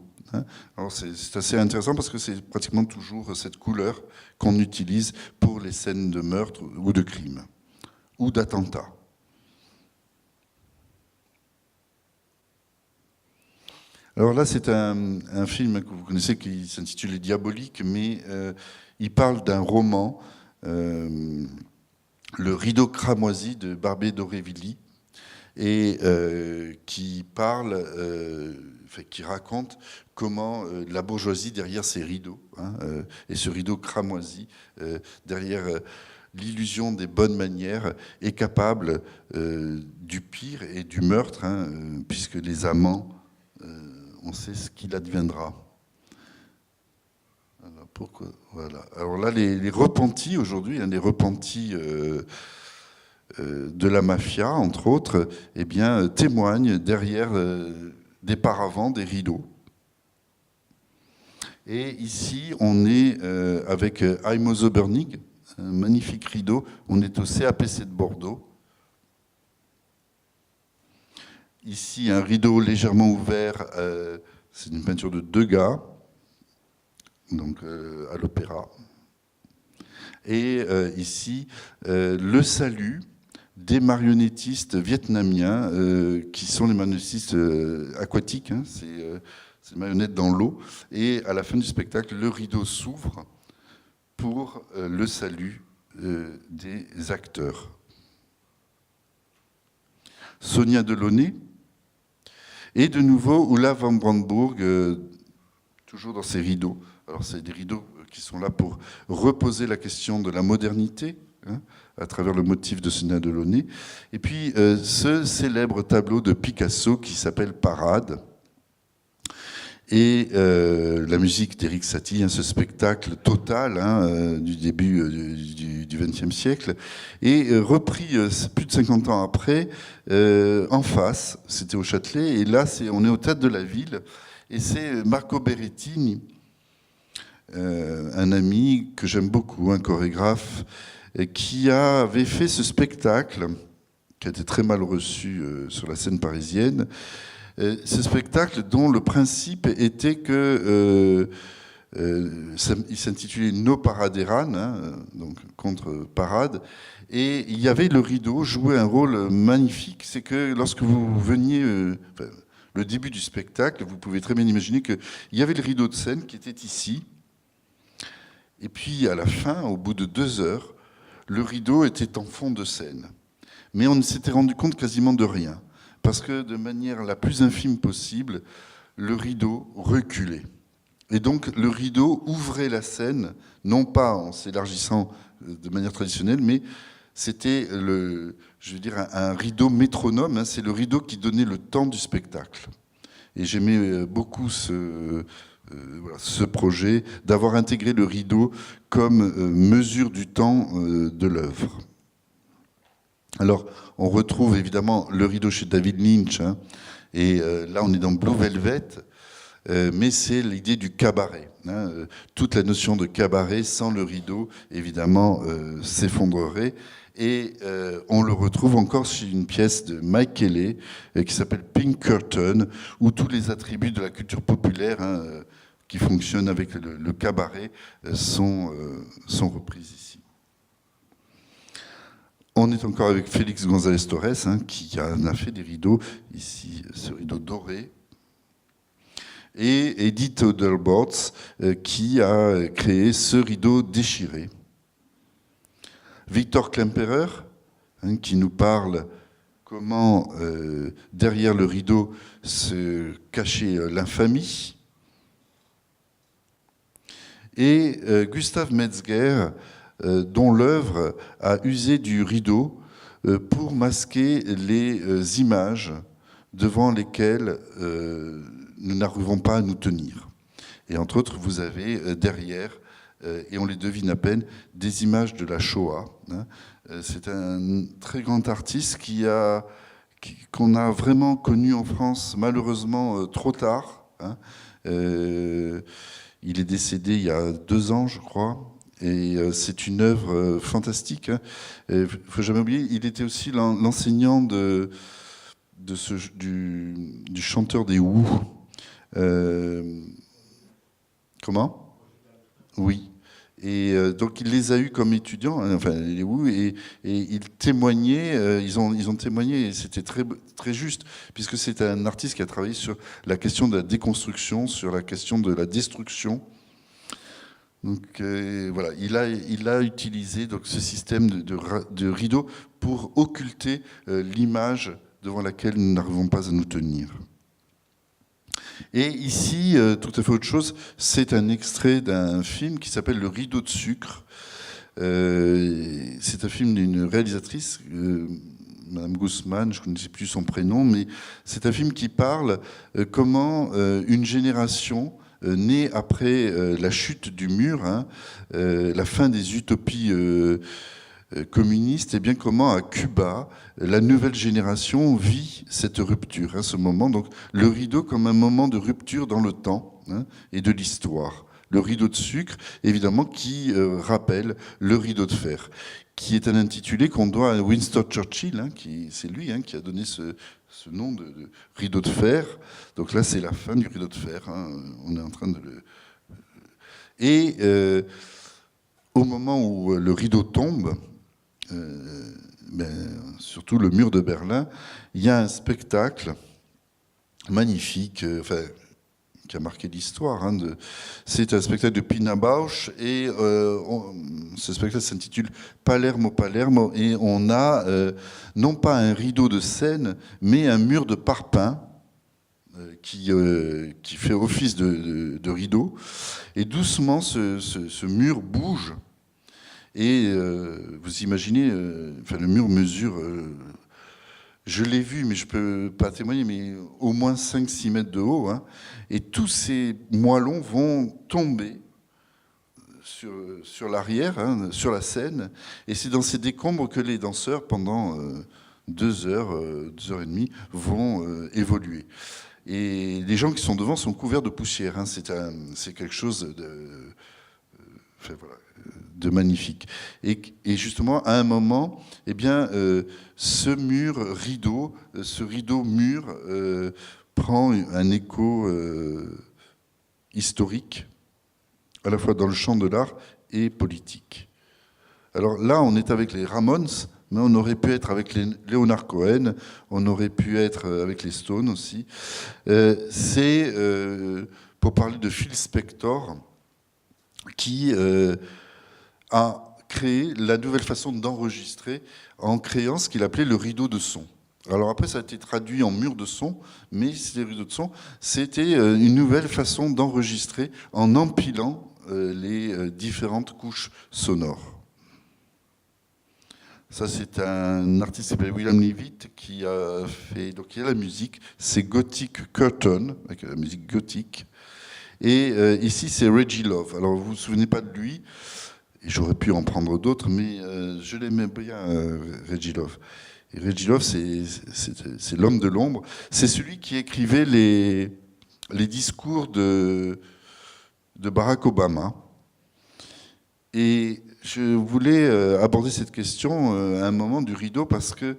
Alors c'est assez intéressant parce que c'est pratiquement toujours cette couleur qu'on utilise pour les scènes de meurtre ou de crime, ou d'attentat. Alors là, c'est un film que vous connaissez qui s'intitule Diabolique, mais il parle d'un roman, Le rideau cramoisi de Barbé d'Aurevilly, et qui raconte comment la bourgeoisie, derrière ces rideaux, hein, et ce rideau cramoisi, derrière l'illusion des bonnes manières, est capable du pire et du meurtre, hein, puisque les amants, on sait ce qu'il adviendra. Alors, pourquoi, voilà. Alors là, les repentis aujourd'hui, hein, les repentis de la mafia, entre autres, eh bien, témoignent derrière des paravents, des rideaux. Et ici, on est avec Heimo Zobernig, un magnifique rideau. On est au CAPC de Bordeaux. Ici, un rideau légèrement ouvert, c'est une peinture de Degas, donc à l'opéra. Et ici, le salut des marionnettistes vietnamiens, qui sont les marionnettistes aquatiques, hein, c'est marionnettes dans l'eau. Et à la fin du spectacle, le rideau s'ouvre pour le salut des acteurs. Sonia Delaunay. Et de nouveau, Ulla van Brandebourg, toujours dans ces rideaux. Alors, c'est des rideaux qui sont là pour reposer la question de la modernité, hein, à travers le motif de Sonia Delaunay. Et puis, ce célèbre tableau de Picasso qui s'appelle Parade. Et la musique d'Éric Satie, hein, ce spectacle total, hein, du début du XXe siècle, et repris plus de 50 ans après, en face, c'était au Châtelet, et là on est au Théâtre de la Ville, et c'est Marco Berrettini, un ami que j'aime beaucoup, un chorégraphe, qui avait fait ce spectacle, qui a été très mal reçu sur la scène parisienne. Ce spectacle dont le principe était que il s'intitulait No Paraderan, hein, donc contre parade, et il y avait le rideau jouait un rôle magnifique. C'est que lorsque vous veniez, le début du spectacle, vous pouvez très bien imaginer qu'il y avait le rideau de scène qui était ici, et puis à la fin, au bout de 2 heures, le rideau était en fond de scène. Mais on ne s'était rendu compte quasiment de rien. Parce que de manière la plus infime possible, le rideau reculait. Et donc le rideau ouvrait la scène, non pas en s'élargissant de manière traditionnelle, mais c'était je veux dire, un rideau métronome, hein, c'est le rideau qui donnait le temps du spectacle. Et j'aimais beaucoup ce projet d'avoir intégré le rideau comme mesure du temps de l'œuvre. Alors, on retrouve évidemment le rideau chez David Lynch, hein, et là on est dans Blue Velvet, mais c'est l'idée du cabaret. Hein, toute la notion de cabaret sans le rideau, évidemment, s'effondrerait. Et on le retrouve encore sur une pièce de Mike Kelley qui s'appelle Pink Curtain, où tous les attributs de la culture populaire qui fonctionnent avec le cabaret sont repris ici. On est encore avec Félix González Torres, hein, qui en a fait des rideaux, ici ce rideau doré, et Edith Oderbolts, qui a créé ce rideau déchiré. Victor Klemperer, hein, qui nous parle comment derrière le rideau se cachait l'infamie. Et Gustav Metzger, dont l'œuvre a usé du rideau pour masquer les images devant lesquelles nous n'arrivons pas à nous tenir. Et entre autres, vous avez derrière, et on les devine à peine, des images de la Shoah. Hein. C'est un très grand artiste qu'on a vraiment connu en France, malheureusement trop tard. Hein. Il est décédé il y a 2 ans, je crois. Et c'est une œuvre fantastique. Il ne faut jamais oublier, il était aussi l'enseignant du chanteur des Who. Comment ? Oui. Et donc il les a eus comme étudiants, hein, enfin les Who, et ils témoignaient, ils ont témoigné, et c'était très, très juste, puisque c'est un artiste qui a travaillé sur la question de la déconstruction, sur la question de la destruction. Donc voilà, il a utilisé donc, ce système de rideau pour occulter l'image devant laquelle nous n'arrivons pas à nous tenir. Et ici, tout à fait autre chose, c'est un extrait d'un film qui s'appelle Le Rideau de sucre. C'est un film d'une réalisatrice, Madame Guzman, je ne connais plus son prénom, mais c'est un film qui parle comment une génération née après la chute du mur, hein, la fin des utopies communistes, et bien comment à Cuba, la nouvelle génération vit cette rupture, hein, ce moment. Donc le rideau comme un moment de rupture dans le temps, hein, et de l'histoire. Le rideau de sucre, évidemment, qui rappelle le rideau de fer, qui est un intitulé qu'on doit à Winston Churchill, hein, c'est lui hein, qui a donné ce nom de rideau de fer. Donc là, c'est la fin du rideau de fer. Hein, on est en train de le... Et au moment où le rideau tombe, surtout le mur de Berlin, il y a un spectacle magnifique, qui a marqué l'histoire. Hein, c'est un spectacle de Pina Bausch, et ce spectacle s'intitule Palermo, Palermo, et on a non pas un rideau de scène, mais un mur de parpaing qui fait office de rideau, et doucement ce mur bouge. Et vous imaginez, le mur mesure, je l'ai vu, mais je ne peux pas témoigner, mais au moins 5-6 mètres de haut. Hein, et tous ces moellons vont tomber sur l'arrière, hein, sur la scène. Et c'est dans ces décombres que les danseurs, pendant 2 heures, 2 heures et demie, vont évoluer. Et les gens qui sont devant sont couverts de poussière. Hein, c'est quelque chose de magnifique. Et justement, à un moment, eh bien, ce mur rideau, ce rideau mur prend un écho historique, à la fois dans le champ de l'art et politique. Alors là, on est avec les Ramones, mais on aurait pu être avec les Leonard Cohen, on aurait pu être avec les Stones aussi. C'est pour parler de Phil Spector, qui a créé la nouvelle façon d'enregistrer en créant ce qu'il appelait le rideau de son. Alors après, ça a été traduit en mur de son, mais ces rideaux de son, c'était une nouvelle façon d'enregistrer en empilant les différentes couches sonores. Ça, c'est un artiste qui s'appelle William Leavitt qui a fait. Donc, il y a la musique, c'est Gothic Curtain, avec la musique gothique. Et ici, c'est Reggie Love. Alors, vous vous souvenez pas de lui, et j'aurais pu en prendre d'autres, mais je l'aimais bien, Reggie Love. Et Reggie Love, c'est l'homme de l'ombre. C'est celui qui écrivait les discours de Barack Obama. Et je voulais aborder cette question à un moment du rideau parce que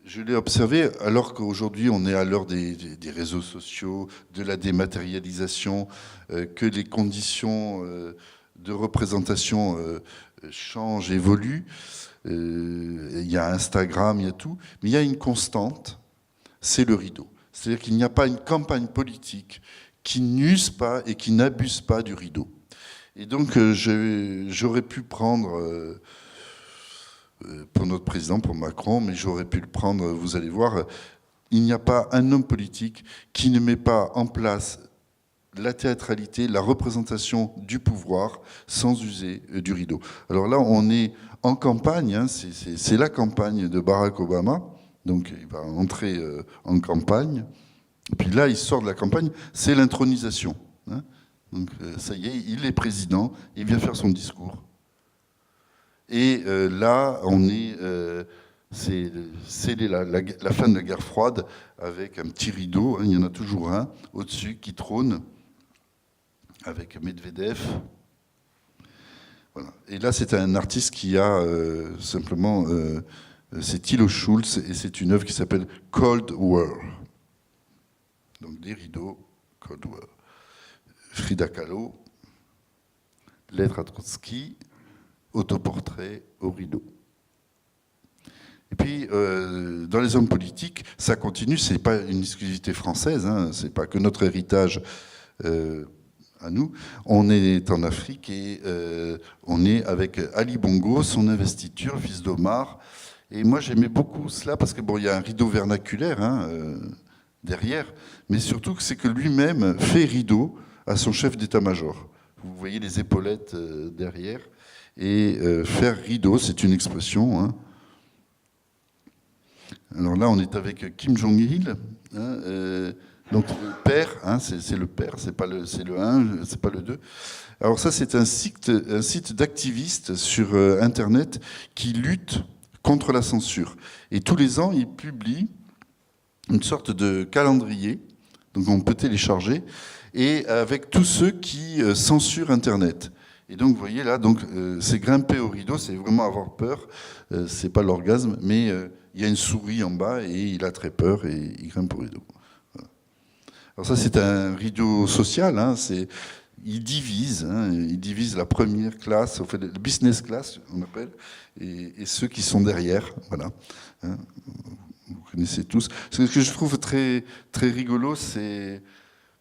je l'ai observé alors qu'aujourd'hui on est à l'heure des réseaux sociaux, de la dématérialisation, que les conditions de représentation changent, évoluent. Il y a Instagram, il y a tout, mais il y a une constante, c'est le rideau. C'est-à-dire qu'il n'y a pas une campagne politique qui n'use pas et qui n'abuse pas du rideau. Et donc, j'aurais pu prendre, pour notre président, pour Macron, mais j'aurais pu le prendre, vous allez voir, il n'y a pas un homme politique qui ne met pas en place la théâtralité, la représentation du pouvoir, sans user du rideau. Alors là, on est en campagne, hein, c'est la campagne de Barack Obama, donc il va entrer en campagne, et puis là, il sort de la campagne, c'est l'intronisation, hein. Donc ça y est, il est président, il vient faire son discours. Et là, on est, c'est la fin de la guerre froide avec un petit rideau, hein, il y en a toujours un au-dessus qui trône avec Medvedev. Voilà. Et là, c'est un artiste qui a simplement, c'est Thilo Schulz et c'est une œuvre qui s'appelle Cold War. Donc des rideaux, Cold War. Frida Kahlo, lettre à Trotsky, autoportrait au rideau. Et puis, dans les hommes politiques, ça continue, c'est pas une exclusivité française, hein, c'est pas que notre héritage à nous. On est en Afrique et on est avec Ali Bongo, son investiture, fils d'Omar. Et moi, j'aimais beaucoup cela parce que bon, il y a un rideau vernaculaire hein, derrière, mais surtout c'est que lui-même fait rideau à son chef d'état-major. Vous voyez les épaulettes derrière. Et faire rideau, c'est une expression. Hein. Alors là, on est avec Kim Jong-il. Hein, donc le père, hein, c'est le père, c'est le 1, c'est pas le 2. Alors ça, c'est un site d'activistes sur Internet qui lutte contre la censure. Et tous les ans, ils publient une sorte de calendrier, donc on peut télécharger, et avec tous ceux qui censurent Internet. Et donc, vous voyez là, donc, c'est grimper au rideau, c'est vraiment avoir peur, c'est pas l'orgasme, mais il y a une souris en bas et il a très peur et il grimpe au rideau. Voilà. Alors ça, c'est un rideau social, hein, il divise la première classe, en fait, le business class, on appelle, et ceux qui sont derrière, voilà. Hein, vous connaissez tous. Ce que je trouve très, très rigolo, c'est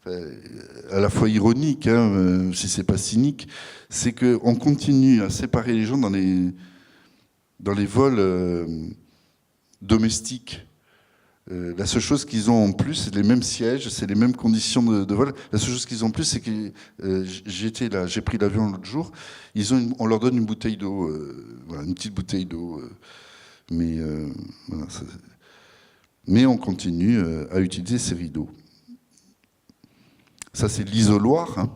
à la fois ironique, hein, si c'est pas cynique, c'est qu'on continue à séparer les gens dans les vols domestiques. La seule chose qu'ils ont en plus, c'est les mêmes sièges, c'est les mêmes conditions de vol. La seule chose qu'ils ont en plus, c'est que j'étais là, j'ai pris l'avion l'autre jour, on leur donne une bouteille d'eau, voilà, une petite bouteille d'eau, mais voilà, mais on continue à utiliser ces rideaux. Ça, c'est l'isoloir. Hein.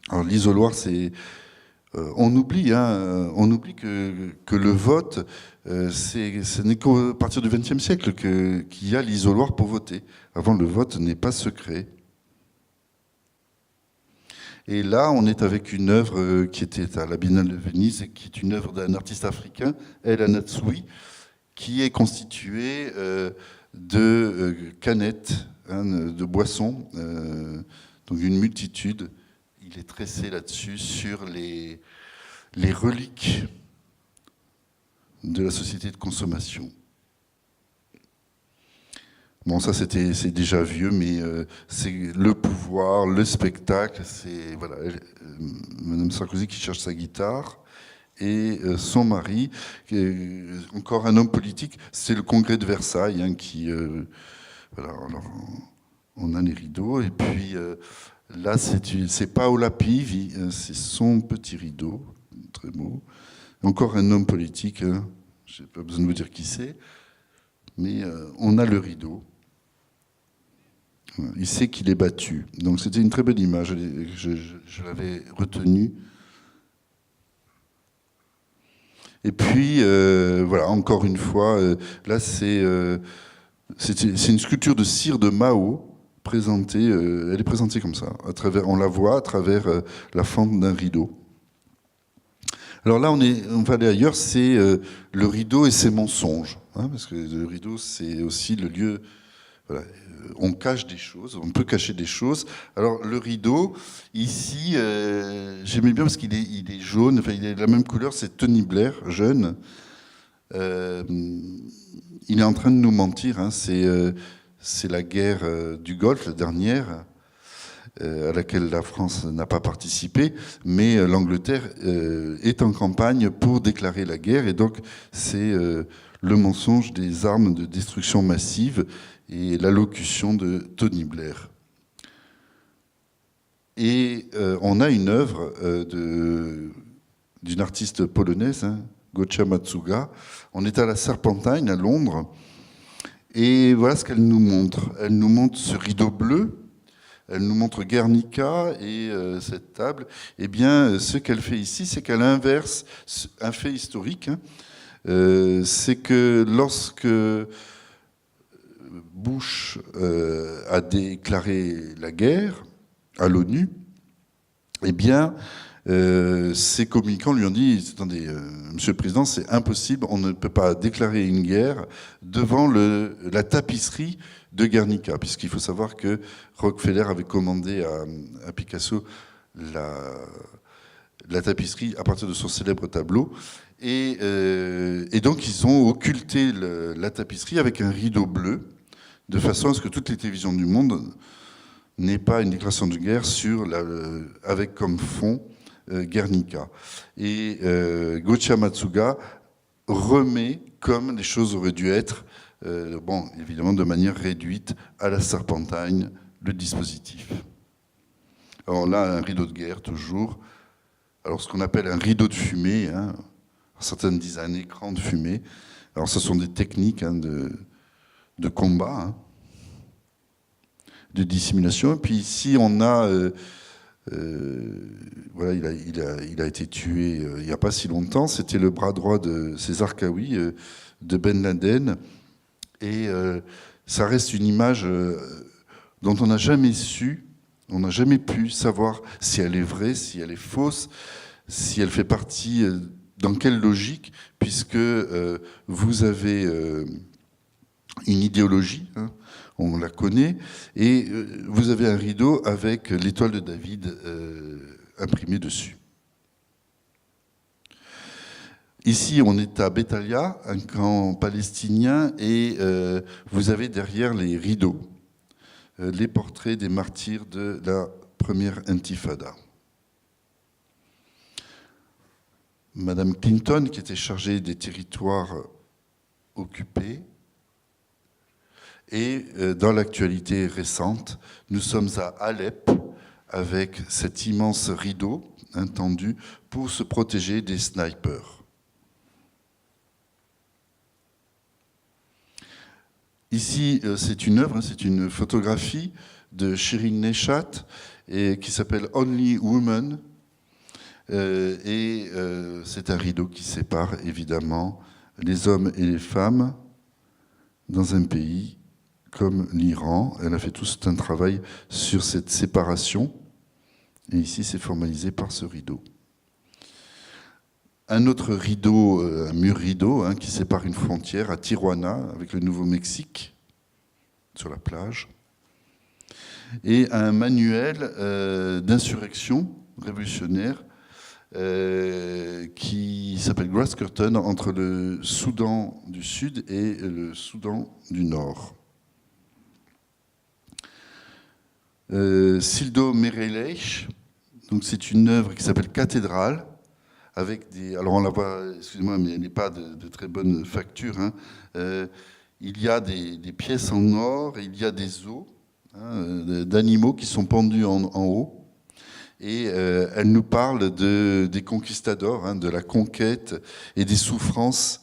Alors, l'isoloir, c'est. On oublie que le vote, ce n'est qu'à partir du XXe siècle qu'il y a l'isoloir pour voter. Avant, le vote n'est pas secret. Et là, on est avec une œuvre qui était à la Biennale de Venise, et qui est une œuvre d'un artiste africain, El Anatsui, qui est constituée de canettes, hein, de boissons, donc une multitude. Il est tressé là-dessus sur les reliques de la société de consommation. Bon, ça c'est déjà vieux, mais c'est le pouvoir, le spectacle, c'est voilà, Madame Sarkozy qui cherche sa guitare. Et son mari, encore un homme politique, c'est le congrès de Versailles, hein, qui... voilà, alors, on a les rideaux, et puis là, c'est Paola Pivi, c'est son petit rideau, très beau. Encore un homme politique, hein. Je n'ai pas besoin de vous dire qui c'est, mais on a le rideau. Il sait qu'il est battu. Donc c'était une très belle image, je l'avais retenue. Et puis, voilà, encore une fois, là c'est une sculpture de cire de Mao, présentée, elle est présentée comme ça, on la voit à travers la fente d'un rideau. Alors là, on va aller ailleurs, c'est le rideau et ses mensonges. Hein, parce que le rideau, c'est aussi le lieu... Voilà, on cache des choses, on peut cacher des choses. Alors le rideau, ici, j'aimais bien parce qu'il est jaune, enfin, il est de la même couleur, c'est Tony Blair, jeune. Il est en train de nous mentir, hein, c'est la guerre du Golfe, la dernière, à laquelle la France n'a pas participé, mais l'Angleterre est en campagne pour déclarer la guerre, et donc c'est le mensonge des armes de destruction massive et l'allocution de Tony Blair. Et on a une œuvre d'une artiste polonaise, hein, Gosia Matsuga. On est à la Serpentine, à Londres, et voilà ce qu'elle nous montre. Elle nous montre ce rideau bleu, elle nous montre Guernica et cette table. Eh bien, ce qu'elle fait ici, c'est qu'elle inverse un fait historique. Hein. C'est que lorsque Bush a déclaré la guerre à l'ONU, eh bien, ses communicants lui ont dit « Attendez, Monsieur le Président, c'est impossible, on ne peut pas déclarer une guerre devant la tapisserie de Guernica », puisqu'il faut savoir que Rockefeller avait commandé à Picasso la tapisserie à partir de son célèbre tableau. Et donc, ils ont occulté la tapisserie avec un rideau bleu, de façon à ce que toutes les télévisions du monde n'aient pas une déclaration de guerre avec comme fond Guernica. Et Gosia Matsuga remet comme les choses auraient dû être, bon, évidemment de manière réduite, à la Serpentine, le dispositif. Alors là, un rideau de guerre, toujours. Alors ce qu'on appelle un rideau de fumée, hein, certains disent un écran de fumée. Alors ce sont des techniques, hein, de combat, hein, de dissimulation. Et puis ici, on a... voilà, il a été tué il n'y a pas si longtemps. C'était le bras droit de César Kawi, de Ben Laden. Et ça reste une image dont on n'a jamais su, on n'a jamais pu savoir si elle est vraie, si elle est fausse, si elle fait partie, dans quelle logique, puisque vous avez une idéologie, hein, on la connaît, et vous avez un rideau avec l'étoile de David imprimée dessus. Ici, on est à Béthalia, un camp palestinien, et vous avez derrière les rideaux les portraits des martyrs de la première intifada. Madame Clinton, qui était chargée des territoires occupés, et dans l'actualité récente, nous sommes à Alep avec cet immense rideau tendu pour se protéger des snipers. Ici, c'est une œuvre, c'est une photographie de Shirin Neshat qui s'appelle Only Woman. C'est un rideau qui sépare évidemment les hommes et les femmes dans un pays comme l'Iran. Elle a fait tout un travail sur cette séparation. Et ici, c'est formalisé par ce rideau. Un autre rideau, un mur rideau, hein, qui sépare une frontière à Tijuana, avec le Nouveau-Mexique, sur la plage. Et un manuel d'insurrection révolutionnaire qui s'appelle Grass Curtain, entre le Soudan du Sud et le Soudan du Nord. Sildo Merelech, donc c'est une œuvre qui s'appelle Cathédrale, avec des... Alors on la voit, excusez-moi, mais elle n'est pas de très bonne facture. Hein. Il y a des pièces en or, et il y a des os, hein, d'animaux qui sont pendus en haut. Et elle nous parle des conquistadors, hein, de la conquête et des souffrances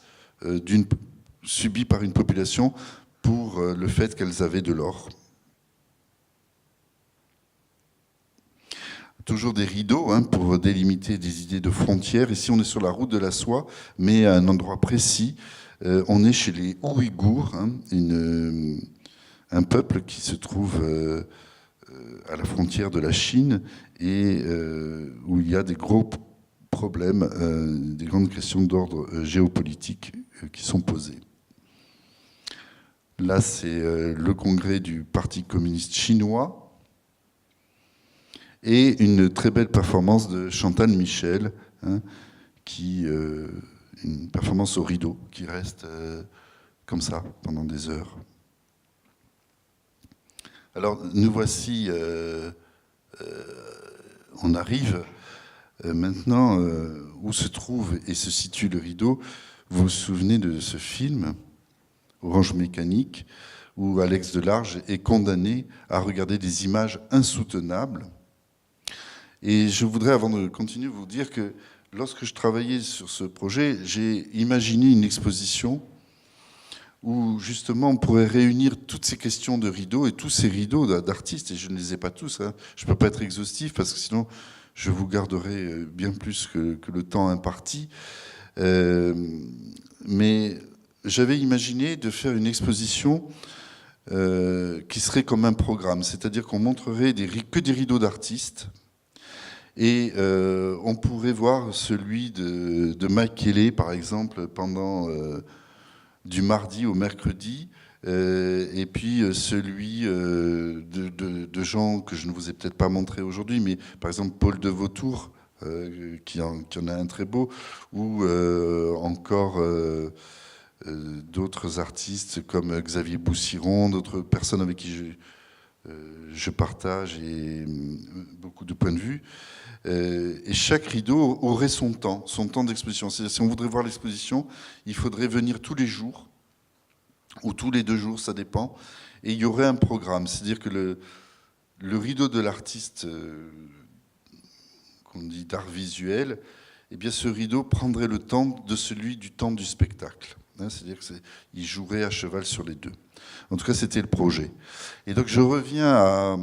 subies par une population pour le fait qu'elles avaient de l'or. Toujours des rideaux, hein, pour délimiter des idées de frontières. Ici, on est sur la route de la soie, mais à un endroit précis. On est chez les Ouïghours, hein, un peuple qui se trouve à la frontière de la Chine et où il y a des gros problèmes, des grandes questions d'ordre géopolitique qui sont posées. Là, c'est le congrès du Parti communiste chinois et une très belle performance de Chantal Michel, hein, une performance au rideau qui reste comme ça pendant des heures. Alors, nous voici, on arrive maintenant où se trouve et se situe le rideau. Vous vous souvenez de ce film, Orange Mécanique, où Alex Delarge est condamné à regarder des images insoutenables. Et je voudrais, avant de continuer, vous dire que lorsque je travaillais sur ce projet, j'ai imaginé une exposition où justement on pourrait réunir toutes ces questions de rideaux et tous ces rideaux d'artistes, et je ne les ai pas tous, hein. Je ne peux pas être exhaustif parce que sinon je vous garderai bien plus que le temps imparti. Mais j'avais imaginé de faire une exposition qui serait comme un programme, c'est-à-dire qu'on montrerait que des rideaux d'artistes, et on pourrait voir celui de Mike Kelley, par exemple, pendant du mardi au mercredi, et puis celui de gens que je ne vous ai peut-être pas montré aujourd'hui, mais par exemple Paul de Vautour, qui en a un très beau, ou encore d'autres artistes comme Xavier Boussiron, d'autres personnes avec qui je partage beaucoup de points de vue. Et chaque rideau aurait son temps d'exposition. Si on voudrait voir l'exposition, il faudrait venir tous les jours, ou tous les 2 jours, ça dépend, et il y aurait un programme. C'est-à-dire que le rideau de l'artiste, qu'on dit d'art visuel, eh bien ce rideau prendrait le temps de celui du temps du spectacle. C'est-à-dire qu'il jouerait à cheval sur les deux. En tout cas, c'était le projet. Et donc je reviens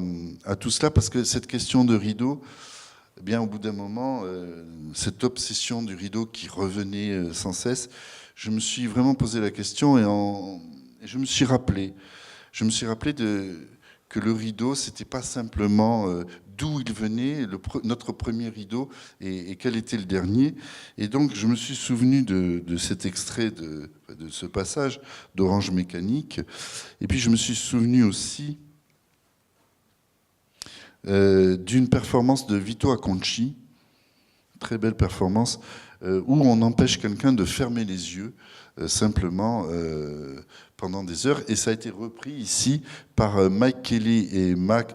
à tout cela parce que cette question de rideau, eh bien, au bout d'un moment, cette obsession du rideau qui revenait sans cesse, je me suis vraiment posé la question et je me suis rappelé que le rideau, c'était pas simplement d'où il venait, notre premier rideau, et quel était le dernier. Et donc, je me suis souvenu de cet extrait, de ce passage d'Orange Mécanique. Et puis, je me suis souvenu aussi d'une performance de Vito Acconci, très belle performance, où on empêche quelqu'un de fermer les yeux simplement pendant des heures. Et ça a été repris ici par Mike Kelley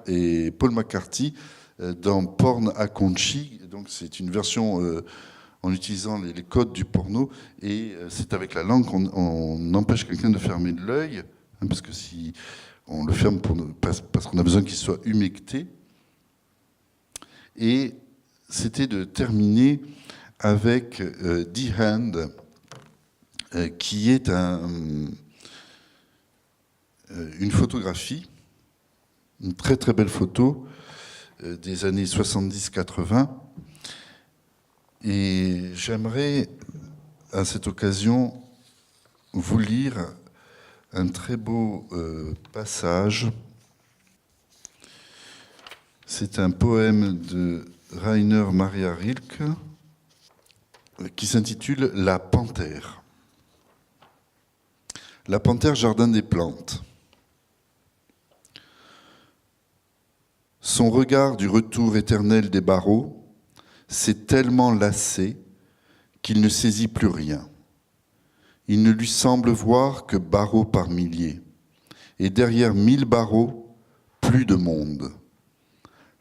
et Paul McCarthy dans Porn Acconci. Donc c'est une version en utilisant les codes du porno, et c'est avec la langue qu'on empêche quelqu'un de fermer l'œil, hein, parce que si on le ferme parce qu'on a besoin qu'il soit humecté. Et c'était de terminer avec The Hand, qui est une photographie, une très très belle photo des années 70-80. Et j'aimerais, à cette occasion, vous lire un très beau passage. C'est un poème de Rainer Maria Rilke qui s'intitule « La panthère ». La panthère, jardin des plantes. Son regard du retour éternel des barreaux s'est tellement lassé qu'il ne saisit plus rien. Il ne lui semble voir que barreaux par milliers, et derrière 1000 barreaux, plus de monde.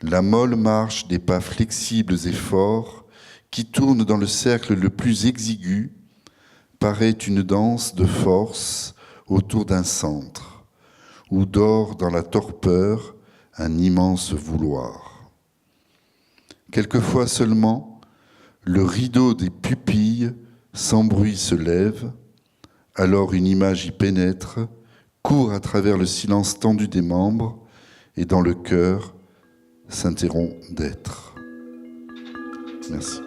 La molle marche des pas flexibles et forts qui tournent dans le cercle le plus exigu paraît une danse de force autour d'un centre, où dort dans la torpeur un immense vouloir. Quelquefois seulement, le rideau des pupilles sans bruit se lève, alors une image y pénètre, court à travers le silence tendu des membres, et dans le cœur s'interrompt d'être. Merci.